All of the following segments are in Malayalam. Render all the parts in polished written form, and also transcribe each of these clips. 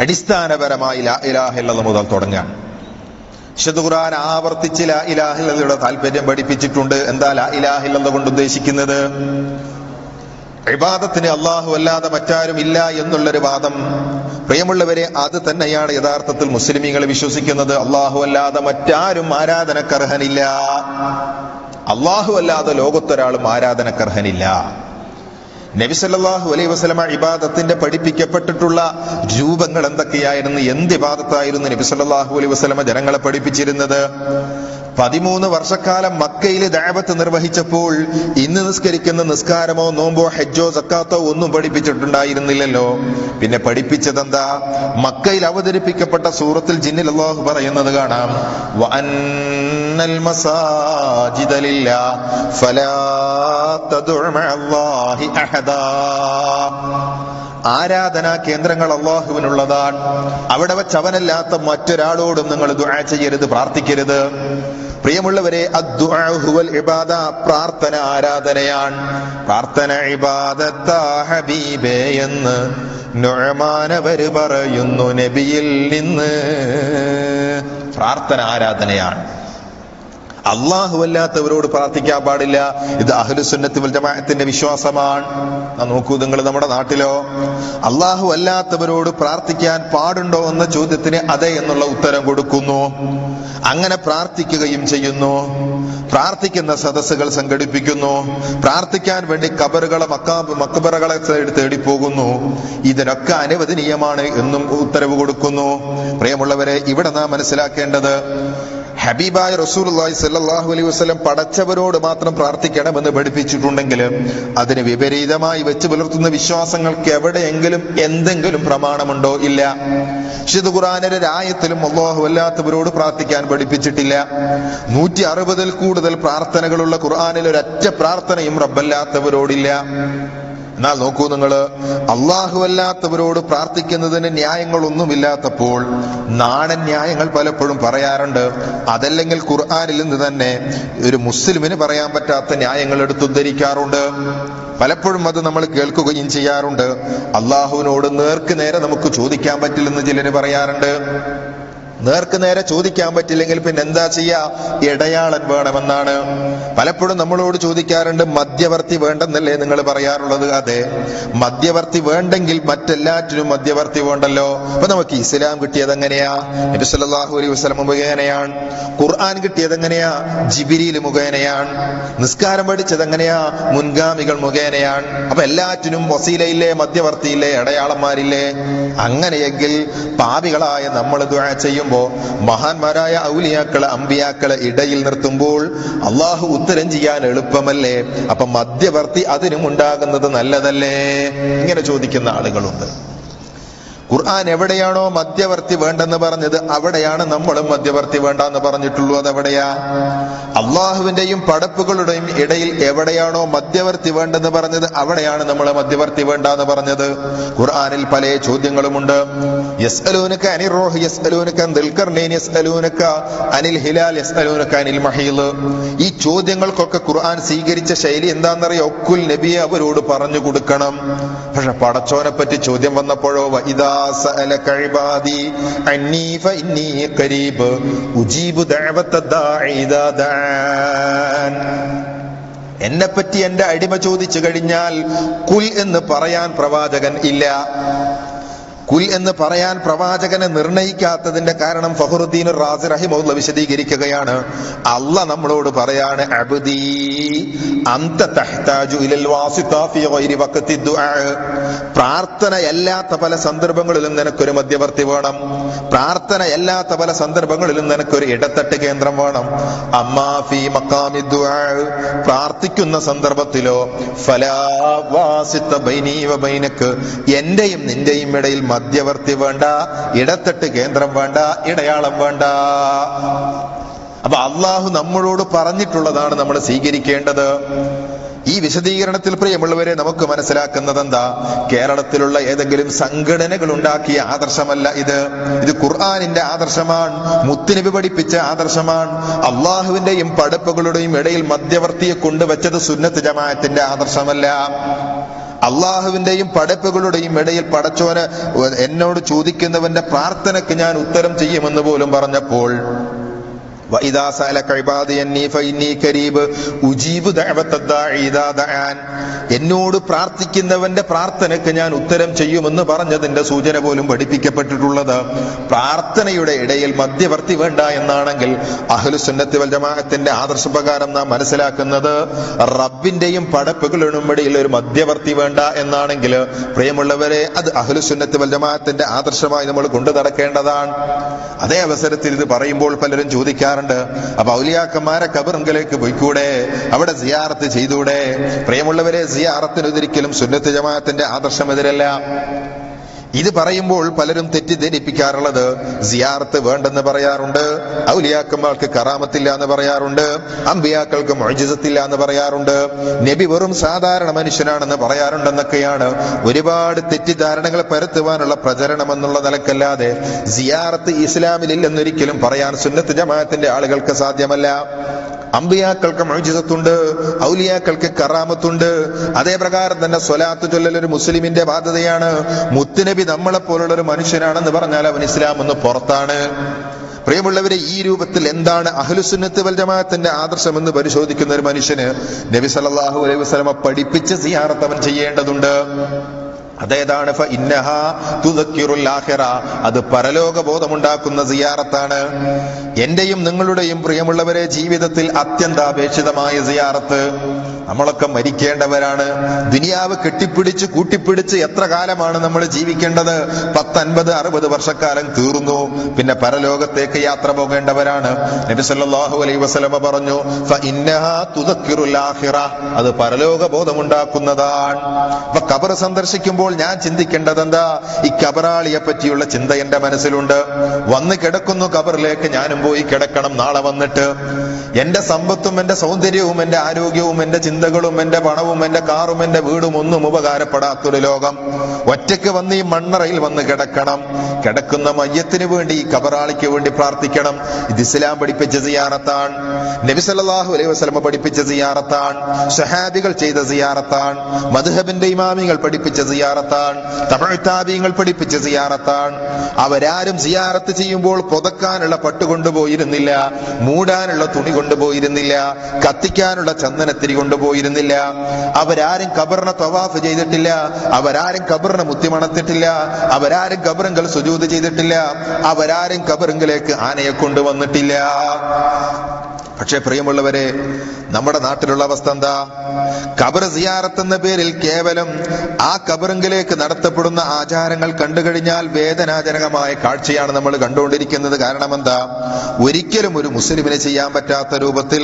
അടിസ്ഥാനപരമായി ലാ ഇലാഹ ഇല്ലല്ലാഹ് മുതൽ തുടങ്ങാൻ. വിശുദ്ധ ഖുർആൻ ആവർത്തിച്ച് ലാ ഇലാഹ ഇല്ലല്ലാഹയുടെ താല്പര്യം പഠിപ്പിച്ചിട്ടുണ്ട്. എന്താ ലാ ഇലാഹ ഇല്ലല്ലാഹ് കൊണ്ട് ഉദ്ദേശിക്കുന്നത്? ഇബാദത്തിന് അല്ലാഹു അല്ലാതെ മറ്റാരും ഇല്ല എന്നുള്ളൊരു വാദം, പ്രിയമുള്ളവരെ, അത് തന്നെയാണ് യഥാർത്ഥത്തിൽ മുസ്ലിമീങ്ങൾ വിശ്വസിക്കുന്നത്. അല്ലാഹു അല്ലാതെ മറ്റാരും ആരാധനക്കർഹനില്ല. അല്ലാഹു അല്ലാതെ ലോകത്തൊരാളും ആരാധനക്കർഹനില്ല. നബി സല്ലല്ലാഹു അലൈഹി വസല്ലമ ഇബാദത്തിന്റെ പഠിപ്പിക്കപ്പെട്ടിട്ടുള്ള രൂപങ്ങൾ എന്തൊക്കെയായിരുന്നു? എന്ത് ഇബാദത്തായിരുന്നു നബി സല്ലല്ലാഹു അലൈഹി വസല്ലമ ജനങ്ങളെ പഠിപ്പിച്ചിരുന്നത്? 13 വർഷക്കാലം മക്കയിൽ ദഅവത്ത് നിർവഹിച്ചപ്പോൾ ഇന്ന് നിസ്കരിക്കുന്ന നിസ്കാരമോ നോമ്പോ ഹജ്ജോ സക്കാത്തോ ഒന്നും പഠിപ്പിച്ചിട്ടുണ്ടായിരുന്നില്ലല്ലോ. പിന്നെ പഠിപ്പിച്ചതെന്താ? മക്കയിൽ അവതരിപ്പിക്കപ്പെട്ട സൂറത്തുൽ ജിന്നിൽ അല്ലാഹു പറയുന്നത് കാണാം, വഅന്നൽ മസാജിദ ലില്ലാഹി ഫലാ തദ്ഉ മഅല്ലാഹി അഹദാ. ആരാധനാ കേന്ദ്രങ്ങൾ അല്ലാഹുവിനുള്ളതാണ്. അവിടെ വച്ച് അവനല്ലാത്ത മറ്റൊരാളോടും നിങ്ങൾ ദുആ ചെയ്യരുത്, പ്രാർത്ഥിക്കരുത്. പ്രിയമുള്ളവരെ, അദ്ദുആ ഹുവൽ ഇബാദ, പ്രാർത്ഥന ആരാധനയാണ്. പ്രാർത്ഥന ഇബാദത്താ ഹബീബേ എന്ന് നുഅ്മാനവര് പറയുന്നു നബിയിൽ നിന്ന്. പ്രാർത്ഥന ആരാധനയാണ്. അല്ലാഹു അല്ലാത്തവരോട് പ്രാർത്ഥിക്കാൻ പാടില്ല. ഇത് അഹ്ലുസുന്നത്ത് വൽ ജമാഅത്തിന്റെ വിശ്വാസമാണ്. നോക്കൂ, നിങ്ങൾ നമ്മുടെ നാട്ടിലോ അല്ലാഹു അല്ലാത്തവരോട് പ്രാർത്ഥിക്കാൻ പാടുണ്ടോ എന്ന ചോദ്യത്തിന് അതെ എന്നുള്ള ഉത്തരം കൊടുക്കുന്നു. അങ്ങനെ പ്രാർത്ഥിക്കുകയും ചെയ്യുന്നു. പ്രാർത്ഥിക്കുന്ന സദസ്സുകൾ സംഘടിപ്പിക്കുന്നു. പ്രാർത്ഥിക്കാൻ വേണ്ടി കബറുകളെ മക്ബറകളെ തേടിപ്പോകുന്നു. ഇതിനൊക്കെ അനുവദനീയമാണ് എന്നും ഉത്തരവ് കൊടുക്കുന്നു. പ്രിയമുള്ളവരെ, ഇവിടെ നാം മനസ്സിലാക്കേണ്ടത്, ഹബീബായ റസൂലുള്ളാഹി സ്വല്ലല്ലാഹു അലൈഹി വസല്ലം പടച്ചവരോട് മാത്രം പ്രാർത്ഥിക്കണമെന്ന് പഠിപ്പിച്ചിട്ടുണ്ടെങ്കിൽ അതിന് വിപരീതമായി വെച്ച് പുലർത്തുന്ന വിശ്വാസങ്ങൾക്ക് എവിടെയെങ്കിലും എന്തെങ്കിലും പ്രമാണമുണ്ടോ? ഇല്ല. വിശുദ്ധ ഖുർആനിലെ ആയത്തിലും അല്ലാഹു അല്ലാത്തവരോട് പ്രാർത്ഥിക്കാൻ പഠിപ്പിച്ചിട്ടില്ല. 160-ൽ കൂടുതൽ പ്രാർത്ഥനകളുള്ള ഖുർആനിൽ ഒരൊറ്റ പ്രാർത്ഥനയും റബ്ബല്ലാത്തവരോടില്ല. എന്നാൽ നോക്കൂ നിങ്ങൾ, അല്ലാഹു അല്ലാത്തവരോട് പ്രാർത്ഥിക്കുന്നതിന് ന്യായങ്ങളൊന്നുമില്ലാത്തപ്പോൾ നാടൻ ന്യായങ്ങൾ പലപ്പോഴും പറയാറുണ്ട്. അതല്ലെങ്കിൽ ഖുർആനിൽ നിന്ന് തന്നെ ഒരു മുസ്ലിമിന് പറയാൻ പറ്റാത്ത ന്യായങ്ങൾ എടുത്തുദ്ധരിക്കാറുണ്ട്. പലപ്പോഴും അത് നമ്മൾ കേൾക്കുകയും ചെയ്യാറുണ്ട്. അല്ലാഹുവിനോട് നേർക്ക് നേരെ നമുക്ക് ചോദിക്കാൻ പറ്റില്ലെന്ന് ചിലര് പറയാറുണ്ട്. നേർക്ക് നേരെ ചോദിക്കാൻ പറ്റില്ലെങ്കിൽ പിന്നെ എന്താ ചെയ്യാ? ഇടയാളൻ വേണമെന്നാണ്. പലപ്പോഴും നമ്മളോട് ചോദിക്കാറുണ്ട്, മധ്യവർത്തി വേണ്ടെന്നല്ലേ നിങ്ങൾ പറയാറുള്ളത്? അതെ, മധ്യവർത്തി വേണ്ടെങ്കിൽ മറ്റെല്ലാറ്റിനും മധ്യവർത്തി വേണ്ടല്ലോ. അപ്പൊ നമുക്ക് ഇസ്ലാം കിട്ടിയത് എങ്ങനെയാ? നബി സല്ലല്ലാഹു അലൈഹി വസല്ലം മുഖേനയാണ്. ഖുർആൻ കിട്ടിയത് എങ്ങനെയാ? ജിബ്രീൽ മുഖേനയാണ്. നിസ്കാരം പഠിച്ചത് എങ്ങനെയാ? മുൻഗാമികൾ മുഖേനയാണ്. അപ്പൊ എല്ലാറ്റിനും വസീലയില്ലേ, മധ്യവർത്തിയില്ലേ, ഇടയാളന്മാരില്ലേ? അങ്ങനെയെങ്കിൽ പാപികളായ നമ്മൾ ദുആ ചെയ്യുമ്പോൾ മഹാന്മാരായ ഔലിയാക്കളെ, അമ്പിയാക്കളെ ഇടയിൽ നിർത്തുമ്പോൾ അള്ളാഹു ഉത്തരം ചെയ്യാൻ എളുപ്പമല്ലേ? അപ്പൊ മധ്യവർത്തി അതിനും ഉണ്ടാകുന്നത് നല്ലതല്ലേ? ഇങ്ങനെ ചോദിക്കുന്ന ആളുകളുണ്ട്. ഖുർആൻ എവിടെയാണോ മധ്യവർത്തി വേണ്ടെന്ന് പറഞ്ഞത് അവിടെയാണ് നമ്മളും മധ്യവർത്തി വേണ്ടെന്ന് പറഞ്ഞിട്ടുള്ളൂ. അതെവിടെയാ? അള്ളാഹുവിന്റെയും പടപ്പുകളുടെയും ഇടയിൽ എവിടെയാണോ മധ്യവർത്തി വേണ്ടെന്ന് പറഞ്ഞത് അവിടെയാണ് നമ്മൾ മധ്യവർത്തി വേണ്ടെന്ന് പറഞ്ഞത്. ഖുർആനിൽ പല ചോദ്യങ്ങളുമുണ്ട്. യസ്അലൂനക അനിർ റൂഹ്, യസ്അലൂനക അൻ ദിൽഖർനൈൻ, യസ്അലൂനക അനിൽ ഹിലാൽ, യസ്അലൂനക അനിൽ മഹീദ്. ഈ ചോദ്യങ്ങൾക്കൊക്കെ ഖുർആൻ സ്വീകരിച്ച ശൈലി എന്താണെന്നറിയോ? കുൽ നബിയെ അവരോട് പറഞ്ഞു കൊടുക്കണം. പക്ഷെ പടച്ചോനെ പറ്റി ചോദ്യം വന്നപ്പോഴോ, വഇദാ സഅലക ഇബാദി അന്നി ഫഇന്നി ഖരീബ് ഉജീബു ദഅവത്തദ് ദാഇ ഇദാ ദഅൻ. എന്നെപ്പറ്റി എന്റെ അടിമ ചോദിച്ചു കഴിഞ്ഞാൽ കുൽ എന്ന് പറയാൻ പ്രവാചകൻ ഇല്ല. കുൽ എന്ന് പറയാൻ പ്രവാചകനെ നിർണയിക്കാത്തതിന്റെ കാരണം ഫഖറുദ്ദീൻ റാസി റഹിമഹുല്ലാഹ് വിശദീകരിക്കുകയാണ്. അല്ലാഹ് നമ്മളോട് പറയാണ്, അബ്ദീ അൻത തഹ്താജു ഇലൽ വാസിത ഫീ ഗൈരി വഖതി ദുആ. പ്രാർത്ഥനയല്ലാത്ത പല സന്ദർഭങ്ങളിലും നിനക്കൊരു മധ്യവർത്തി വേണം. പ്രാർത്ഥനയല്ലാത്ത പല സന്ദർഭങ്ങളിലും നിനക്കൊരു ഇടത്തട്ട് കേന്ദ്രം വേണം. അമ്മാ ഫീ മഖാമി ദുആ, പ്രാർത്ഥിക്കുന്ന സന്ദർഭത്തിലോ, ഫലാ വാസിത ബൈനി വ ബൈനക, എന്റെയും നിന്റെയും ഇടയിൽ മധ്യവർത്തി വേണ്ട, ഇടത്തട്ട് കേന്ദ്രം വേണ്ട, ഇടയാളം വേണ്ട. അപ്പൊ അള്ളാഹു നമ്മളോട് പറഞ്ഞിട്ടുള്ളതാണ് നമ്മൾ സ്വീകരിക്കേണ്ടത്. ഈ വിശദീകരണത്തിൽ പ്രിയമുള്ളവരെ നമുക്ക് മനസ്സിലാക്കുന്നത് എന്താ? കേരളത്തിലുള്ള ഏതെങ്കിലും സംഘടനകൾ ഉണ്ടാക്കിയ ആദർശമല്ല ഇത്. ഇത് ഖുർആനിന്റെ ആദർശമാണ്, മുത്തുനബി പഠിപ്പിച്ച ആദർശമാണ്. അള്ളാഹുവിന്റെയും പടപ്പുകളുടെയും ഇടയിൽ മധ്യവർത്തിയെ കൊണ്ടുവച്ചത് സുന്നത്ത് ജമാഅത്തിന്റെ ആദർശമല്ല. അള്ളാഹുവിന്റെയും പടപ്പുകളുടെയും ഇടയിൽ പടച്ചോന് എന്നോട് ചോദിക്കുന്നവന്റെ പ്രാർത്ഥനയ്ക്ക് ഞാൻ ഉത്തരം ചെയ്യുമെന്ന് പോലും പറഞ്ഞപ്പോൾ وَإِذَا سَأَلَكَ عِبَادِي أَنِّي فَإِنِّي قَرِيبٌ أُجِيبُ دَعْوَةَ الدَّاعِ إِذَا دَعَانِ. എന്നോട് പ്രാർത്ഥിക്കുന്നവന്റെ പ്രാർത്ഥനയ്ക്ക് ഞാൻ ഉത്തരം ചെയ്യുമെന്ന് പറഞ്ഞതിന്റെ സൂചന പോലും പഠിപ്പിക്കപ്പെട്ടിട്ടുള്ളത് പ്രാർത്ഥനയുടെ ഇടയിൽ മധ്യവർത്തി വേണ്ട എന്നാണെങ്കിൽ അഹ്ലുസുന്നത്തി വൽ ജമാഅത്തിന്റെ ആദർശപ്രകാരം നാം മനസ്സിലാക്കുന്നത് റബ്ബിന്റെയും പടപ്പുകളുടെയും ഇടയിൽ ഒരു മധ്യവർത്തി വേണ്ട എന്നാണെങ്കിൽ പ്രിയമുള്ളവരെ, അത് അഹ്ലുസുന്നത്തി വൽ ജമാഅത്തിന്റെ ആദർശമായി നമ്മൾ കൊണ്ടു നടക്കേണ്ടതാണ്. അതേ അവസരത്തിൽ ഇത് പറയുമ്പോൾ പലരും ചോദിക്കാറുണ്ട്, അപ്പൊ ഔലിയാക്കന്മാരെ ഖബറിലേക്ക് പോയിക്കൂടെ, അവിടെ സിയാറത്ത് ചെയ്തൂടെ? പ്രിയമുള്ളവരെ, സിയാറത്തിന് ഒരിക്കലും സുന്നത്ത് ജമാഅത്തിന്റെ ആദർശമെതിരല്ല. ഇത് പറയുമ്പോൾ പലരും തെറ്റിദ്ധരിപ്പിക്കാറുള്ളത് സിയാറത്ത് വേണ്ടെന്ന് പറയാറുണ്ട്, ഔലിയാക്കന്മാർക്ക് കറാമത്തില്ല എന്ന് പറയാറുണ്ട്, അമ്പിയാക്കൾക്ക് മുഅ്ജിസത്തില്ല എന്ന് പറയാറുണ്ട്, നബി വെറും സാധാരണ മനുഷ്യനാണെന്ന് പറയാറുണ്ടെന്നൊക്കെയാണ്. ഒരുപാട് തെറ്റിദ്ധാരണകൾ പരത്തുവാനുള്ള പ്രചരണം എന്നുള്ള നിലക്കല്ലാതെ സിയാറത്ത് ഇസ്ലാമിലില്ലെന്നൊരിക്കലും പറയാൻ സുന്നത്ത് ജമാഅത്തിന്റെ ആളുകൾക്ക് സാധ്യമല്ല. അമ്പിയാക്കൾക്ക് മുഅ്ജിസത്തുണ്ട്, ഔലിയാക്കൾക്ക് കറാമത്തുണ്ട്. അതേ പ്രകാരം തന്നെ സ്വലാത്ത് ചൊല്ലൽ ഒരു മുസ്ലിമിന്റെ ബാധ്യതയാണ്. മുത്തുനബി നമ്മളെ പോലുള്ള ഒരു മനുഷ്യനാണെന്ന് പറഞ്ഞാൽ അവൻ ഇസ്ലാം എന്ന് പുറത്താണ്. പ്രിയമുള്ളവരെ, ഈ രൂപത്തിൽ എന്താണ് അഹ്ലുസുന്നത്ത് വൽ ജമാഅത്തിന്റെ ആദർശം എന്ന് പരിശോധിക്കുന്ന ഒരു മനുഷ്യന് നബി സല്ലല്ലാഹു അലൈഹി വസല്ലമ പഠിപ്പിച്ച സിയാറത്ത് അവൻ ചെയ്യേണ്ടതുണ്ട്. അതേതാണ്? ഫഇന്നഹാ തുദക്കിറുൽ ആഖിറ, അത് പരലോക ബോധമുണ്ടാക്കുന്ന സിയാറത്താണ്. എന്റെയും നിങ്ങളുടെയും പ്രിയമുള്ളവരെ ജീവിതത്തിൽ അത്യന്താപേക്ഷിതമായ സിയാറത്ത്. നമ്മളൊക്കെ മരിക്കേണ്ടവരാണ്. ദുനിയാവ് കെട്ടിപ്പിടിച്ച് കൂട്ടിപ്പിടിച്ച് എത്ര കാലമാണ് നമ്മൾ ജീവിക്കേണ്ടത്? 10, 50, 60 വർഷക്കാലം തീർന്നു. പിന്നെ പരലോകത്തേക്ക് യാത്ര പോകേണ്ടവരാണ്. നബി സല്ലല്ലാഹു അലൈഹി വസല്ലമ പറഞ്ഞു, ഫഇന്നഹാ തുദക്കിറുൽ ആഖിറ, അത് പരലോക ബോധമുണ്ടാക്കുന്നതാണ്. അപ്പൊ ഖബർ സന്ദർശിക്കുമ്പോൾ ഞാൻ ചിന്തിക്കേണ്ടത് എന്താ? ഈ ഖബറാളിയെ പറ്റിയുള്ള ചിന്ത എന്റെ മനസ്സിലുണ്ട്. വന്ന് കിടക്കുന്നു ഖബറിലേക്ക്, ഞാനും പോയി കിടക്കണം നാളെ വന്നിട്ട്. എന്റെ സമ്പത്തും എന്റെ സൗന്ദര്യവും എന്റെ ആരോഗ്യവും എന്റെ ചിന്തകളും എന്റെ പണവും എന്റെ കാറും എന്റെ വീടും ഒന്നും ഉപകാരപ്പെടാത്തൊരു ലോകം. ഒറ്റയ്ക്ക് വന്ന് ഈ മണ്ണറയിൽ വന്ന് കിടക്കണം. കിടക്കുന്ന മയ്യത്തിന് വേണ്ടി, ഈ ഖബറാളിക്ക് വേണ്ടി പ്രാർത്ഥിക്കണം. ഇത് ഇസ്ലാം പഠിപ്പിച്ച സിയാറത്താണ്. നബി സല്ലല്ലാഹു അലൈഹി വസല്ലം പഠിപ്പിച്ച സിയാറത്താണ്. സ്വഹാബികൾ ചെയ്ത സിയാറത്താണ്. മദ്ഹബിന്റെ ഇമാമികൾ പഠിപ്പിച്ച സിയാറത്താണ്. തബഉ താബിഈങ്ങൾ പഠിപ്പിച്ച സിയാറത്താണ്. അവരാരും സിയാറത്ത് ചെയ്യുമ്പോൾ പുതക്കാനുള്ള പട്ട് കൊണ്ടുപോയിരുന്നില്ല, മൂടാനുള്ള തുണി കൊണ്ടുപോയിരുന്നില്ല, കത്തിക്കാനുള്ള ചന്ദനത്തിരി കൊണ്ടുപോയിരുന്നില്ല. അവരാരും ഖബറിനെ തവാഫ് ചെയ്തിട്ടില്ല, അവരാരും ഖബറിനെ മുത്തിമണത്തിട്ടില്ല, അവരാരും ഖബറിങ്കൽ സുജൂദ് ചെയ്തിട്ടില്ല, അവരാരും ഖബറിങ്കിലേക്ക് ആനയെ കൊണ്ടുവന്നിട്ടില്ല. പക്ഷെ പ്രിയമുള്ളവരെ, നമ്മുടെ നാട്ടിലുള്ള അവസ്ഥ എന്താ? ഖബർ സിയാറത്ത് എന്ന പേരിൽ കേവലം ആ ഖബറിങ്കിലേക്ക് നടത്തപ്പെടുന്ന ആചാരങ്ങൾ കണ്ടുകഴിഞ്ഞാൽ വേദനാജനകമായ കാഴ്ചയാണ് നമ്മൾ കണ്ടുകൊണ്ടിരിക്കുന്നത്. കാരണം എന്താ? ഒരിക്കലും ഒരു മുസ്ലിമിന് ചെയ്യാൻ പറ്റാത്ത രൂപത്തിൽ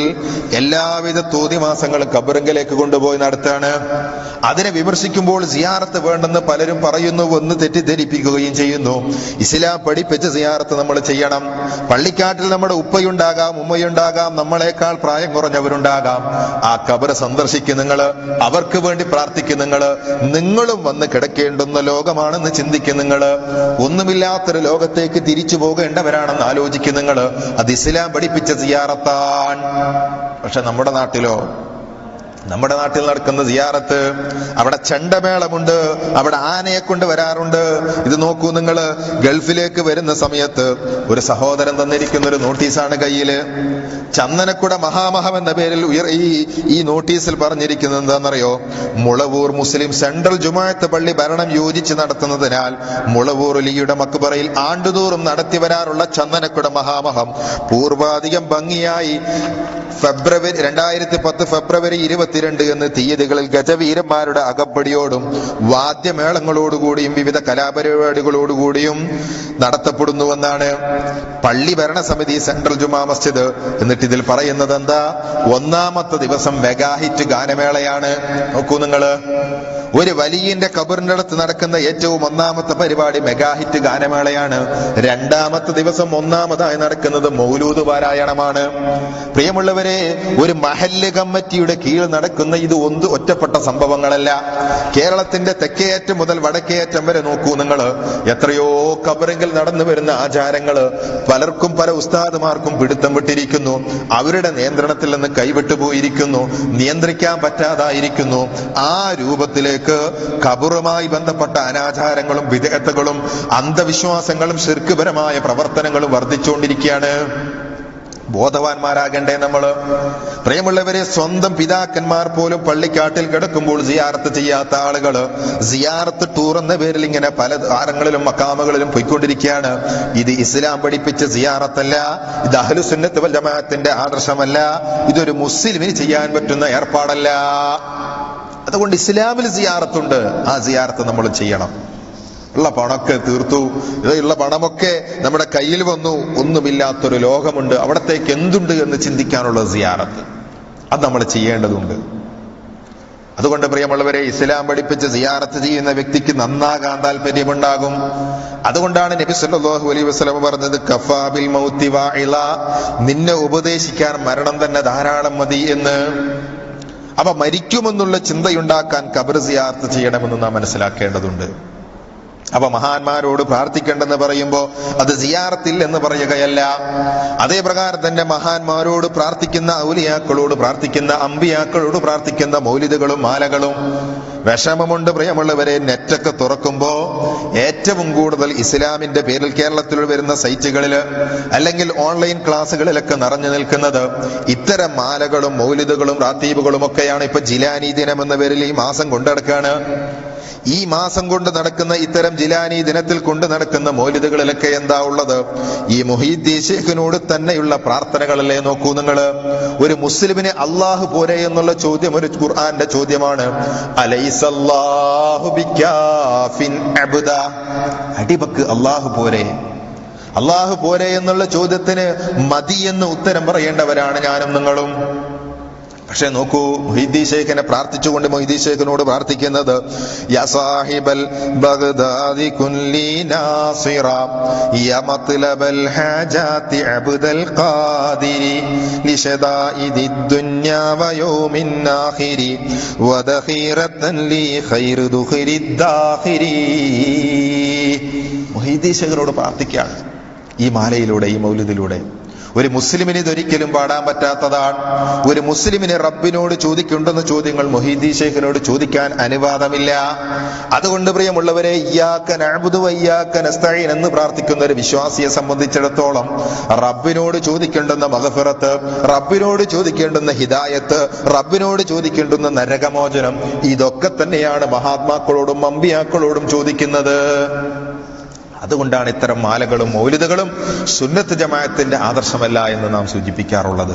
എല്ലാവിധ തോന്നിവാസങ്ങളും ഖബറിങ്കിലേക്ക് കൊണ്ടുപോയി നടത്താണ്. അതിനെ വിമർശിക്കുമ്പോൾ സിയാറത്ത് വേണ്ടെന്ന് പലരും പറയുന്നു, ഒന്ന് തെറ്റിദ്ധരിപ്പിക്കുകയും ചെയ്യുന്നു. ഇസ്ലാം പഠിപ്പിച്ച സിയാറത്ത് നമ്മൾ ചെയ്യണം. പള്ളിക്കാട്ടിൽ നമ്മുടെ ഉപ്പയുണ്ടാകാം, ഉമ്മയുണ്ടാകാം, നമ്മളെക്കാൾ പ്രായം കുറഞ്ഞവരുണ്ടാകാം. ആ ഖബർ സന്ദർശിക്കും നിങ്ങൾ, അവർക്ക് വേണ്ടി പ്രാർത്ഥിക്കും നിങ്ങൾ. നിങ്ങളും വന്ന് കിടക്കേണ്ടുന്ന ലോകമാണെന്ന് ചിന്തിക്കും നിങ്ങൾ. ഒന്നുമില്ലാത്തൊരു ലോകത്തേക്ക് തിരിച്ചു പോകേണ്ടവരാണെന്ന് ആലോചിക്കും നിങ്ങൾ. അത് ഇസ്ലാം പഠിപ്പിച്ച സിയാറത്താണ്. പക്ഷെ നമ്മുടെ നാട്ടിൽ നടക്കുന്ന സിയാറത്ത്, അവിടെ ചെണ്ടമേളമുണ്ട്, അവിടെ ആനയെ കൊണ്ട് വരാറുണ്ട്. ഇത് നോക്കൂ നിങ്ങൾ, ഗൾഫിലേക്ക് വരുന്ന സമയത്ത് ഒരു സഹോദരൻ തന്നിരിക്കുന്ന ഒരു നോട്ടീസാണ് കയ്യില്. ചന്ദനക്കുട മഹാമഹം എന്ന പേരിൽ ഈ നോട്ടീസിൽ പറഞ്ഞിരിക്കുന്നത് എന്താണെന്നറിയോ? മുളവൂർ മുസ്ലിം സെൻട്രൽ ജുമാഅത്ത് പള്ളി ഭരണം യോജിച്ച് നടത്തുന്നതിനാൽ മുളവൂർ അലിയുടെ മക്ബറയിൽ ആണ്ടുതോറും നടത്തി വരാറുള്ള ചന്ദനക്കുട മഹാമഹം പൂർവാധികം ഭംഗിയായി 2010 ഫെബ്രുവരി 22 എന്ന തീയതികളിൽ ഗജവീരന്മാരുടെ അകമ്പടിയോടും വാദ്യമേളങ്ങളോടുകൂടിയും വിവിധ കലാപരിപാടികളോടുകൂടിയും നടത്തപ്പെടുന്നുവെന്നാണ് പള്ളി ഭരണസമിതി സെൻട്രൽ ജുമാ മസ്ജിദ്. എന്നിട്ട് ഇതിൽ പറയുന്നത് എന്താ? ഒന്നാമത്തെ ദിവസം മെഗാഹിറ്റ് ഗാനമേളയാണ്. നോക്കൂ നിങ്ങള്, ഒരു വലിയന്റെ ഖബറിന്റെ അടുത്ത് നടക്കുന്ന ഏറ്റവും ഒന്നാമത്തെ പരിപാടി മെഗാഹിറ്റ് ഗാനമേളയാണ്. രണ്ടാമത്തെ ദിവസം ഒന്നാമതായി നടക്കുന്നത് മൗലൂദ് പാരായണമാണ്. പ്രിയമുള്ളവരെ, ഒരു മഹല്ല് കമ്മിറ്റിയുടെ കീഴിൽ നടക്കുന്ന ഇത് ഒറ്റപ്പെട്ട സംഭവങ്ങളല്ല. കേരളത്തിന്റെ തെക്കേയറ്റം മുതൽ വടക്കേയറ്റം വരെ നോക്കൂ നിങ്ങൾ, എത്രയോ ഖബറിങ്കിൽ നടന്നു വരുന്ന ആചാരങ്ങള് പലർക്കും പല ഉസ്താദുമാർക്കും പിടുത്തം വിട്ടിരിക്കുന്നു. അവരുടെ നിയന്ത്രണത്തിൽ നിന്ന് കൈവിട്ടു പോയിരിക്കുന്നു, നിയന്ത്രിക്കാൻ പറ്റാതായിരിക്കുന്നു. ആ രൂപത്തിലേക്ക് ഷിർക്ക്, ഖബറുമായി ബന്ധപ്പെട്ട അനാചാരങ്ങളും ബിദ്അത്തുകളും അന്ധവിശ്വാസങ്ങളും ശിർക്ക്പരമായ പ്രവർത്തനങ്ങളും വർദ്ധിച്ചുകൊണ്ടിരിക്കുകയാണ്. ബോധവാന്മാരാകണ്ടേ നമ്മള്? പ്രിയമുള്ളവരെ, സ്വന്തം പിതാക്കന്മാർ പോലും പള്ളിക്കാട്ടിൽ കിടക്കുമ്പോൾ സിയാറത്ത് ചെയ്യാത്ത ആളുകള് സിയാറത്ത് ടൂർ എന്ന പേരിൽ ഇങ്ങനെ പല ദ്വാരങ്ങളിലും മക്കാമുകളിലും പോയിക്കൊണ്ടിരിക്കുകയാണ്. ഇത് ഇസ്ലാം പഠിപ്പിച്ച സിയാറത്തല്ല, ഇത് അഹ്ലുസുന്നത്ത് വൽ ജമാഅത്തിന്റെ ആദർശമല്ല, ഇതൊരു മുസ്ലിമിന് ചെയ്യാൻ പറ്റുന്ന ഏർപ്പാടല്ല. അതുകൊണ്ട് ഇസ്ലാമിൽ സിയാറത്തുണ്ട്, ആ സിയാറത്ത് നമ്മൾ ചെയ്യണം. ഉള്ള പണമൊക്കെ തീർത്തു, ഉള്ള പണമൊക്കെ നമ്മുടെ കയ്യിൽ വന്നു, ഒന്നുമില്ലാത്തൊരു ലോകമുണ്ട്, അവിടത്തേക്ക് എന്തുണ്ട് എന്ന് ചിന്തിക്കാനുള്ള സിയാറത്ത് അത് നമ്മൾ ചെയ്യേണ്ടതുണ്ട്. അതുകൊണ്ട് പ്രിയമുള്ളവരെ, ഇസ്ലാം പഠിപ്പിച്ച് സിയാറത്ത് ചെയ്യുന്ന വ്യക്തിക്ക് നന്നാകാൻ താല്പര്യമുണ്ടാകും. അതുകൊണ്ടാണ് നബി സല്ലല്ലാഹു അലൈഹി വസല്ലം പറഞ്ഞത്, കഫാ ബിൽ മൗതി വാഇള, നിന്നെ ഉപദേശിക്കാൻ മരണം തന്നെ ധാരാളം മതി എന്ന്. അപ്പൊ മരിക്കുമെന്നുള്ള ചിന്തയുണ്ടാക്കാൻ ഖബർ സിയാറത്ത് ചെയ്യണമെന്ന് നാം മനസ്സിലാക്കേണ്ടതുണ്ട്. അപ്പൊ മഹാന്മാരോട് പ്രാർത്ഥിക്കേണ്ടെന്ന് പറയുമ്പോ അത് സിയാറത്തിൽ എന്ന് പറയുകയല്ല. അതേ പ്രകാരം തന്നെ മഹാന്മാരോട് പ്രാർത്ഥിക്കുന്ന, ഔലിയാക്കളോട് പ്രാർത്ഥിക്കുന്ന, അമ്പിയാക്കളോട് പ്രാർത്ഥിക്കുന്ന മൗലിദുകളും മാലകളും വിഷമമുണ്ട് പ്രിയമുള്ളവരെ. നെറ്റൊക്കെ തുറക്കുമ്പോ ഏറ്റവും കൂടുതൽ ഇസ്ലാമിന്റെ പേരിൽ കേരളത്തിൽ വരുന്ന സൈറ്റുകളിൽ അല്ലെങ്കിൽ ഓൺലൈൻ ക്ലാസ്സുകളിലൊക്കെ നിറഞ്ഞു നിൽക്കുന്നത് ഇത്തരം മാലകളും മൗലിദുകളും റാത്തീബുകളും ഒക്കെയാണ്. ഇപ്പൊ ജിലാനി ദിനം എന്ന പേരിൽ ഈ മാസം കൊണ്ടു നടക്കുകയാണ്. ഈ മാസം കൊണ്ട് നടക്കുന്ന ഇത്തരം ജിലാനി ദിനത്തിൽ കൊണ്ട് നടക്കുന്ന മൗലിദുകളിലൊക്കെ എന്താ ഉള്ളത്? ഈ മുഹീദ്ദീൻ ശൈഖിനോട് തന്നെയുള്ള പ്രാർത്ഥനകളല്ലേ? നോക്കൂ നിങ്ങള്, ഒരു മുസ്ലിമിന് അള്ളാഹു പോരെ എന്നുള്ള ചോദ്യം ഒരു ഖുർആന്റെ ചോദ്യമാണ്. അലൈസല്ലാഹു ബികാഫിൻ അബ്ദ, അടിമക്ക് അള്ളാഹു പോരെ? അള്ളാഹു പോരെ എന്നുള്ള ചോദ്യത്തിന് മതി എന്ന് ഉത്തരം പറയേണ്ടവരാണ് ഞാനും നിങ്ങളും. പക്ഷെ നോക്കൂ, മുഹീദ്ദീൻ ശൈഖിനെ പ്രാർത്ഥിച്ചുകൊണ്ട് മുഹീദ്ദീൻ ശൈഖിനോട് പ്രാർത്ഥിക്കുന്നത്, യാ സാഹിബൽ ബഗ്ദാദി കുല്ലി നാസിറ യാ മത്ലബൽ ഹാജാതി അബ്ദൽ ഖാദിരി ലിശദാഇദി ദുനിയാ വയൗമിൻ ആഖിരി വദഖീറതൻ ലി ഖൈറു ദുഖിരിദ് ദാഖിരി. മുഹീദ്ദീൻ ശൈഖിനോട് പ്രാർത്ഥിക്കുകയാണ് ഈ മാലയിലൂടെ, ഈ മൗലിദിലൂടെ. ഒരു മുസ്ലിമിന് ഇതൊരിക്കലും പാടാൻ പറ്റാത്തതാണ്. ഒരു മുസ്ലിമിന് റബ്ബിനോട് ചോദിക്കേണ്ടുന്ന ചോദ്യങ്ങൾ മുഹീദ്ദീൻ ശൈഖിനോട് ചോദിക്കാൻ അനുവാദമില്ല. അതുകൊണ്ട് പ്രിയമുള്ളവരെ, ഇയ്യാക നഅ്ബുദു വ ഇയ്യാക നസ്തഈൻ എന്ന് പ്രാർത്ഥിക്കുന്ന ഒരു വിശ്വാസിയെ സംബന്ധിച്ചിടത്തോളം റബ്ബിനോട് ചോദിക്കേണ്ടുന്ന മഗ്ഫിറത്ത്, റബ്ബിനോട് ചോദിക്കേണ്ടുന്ന ഹിദായത്ത്, റബ്ബിനോട് ചോദിക്കേണ്ടുന്ന നരകമോചനം, ഇതൊക്കെ തന്നെയാണ് മഹാത്മാക്കളോടും അമ്പിയാക്കളോടും ചോദിക്കുന്നത്. അതുകൊണ്ടാണ് ഇത്തരം മാലകളും മൗലിദുകളും സുന്നത്ത് ജമാഅത്തിന്റെ ആദർശമല്ല എന്ന് നാം സൂചിപ്പിക്കാറുള്ളത്.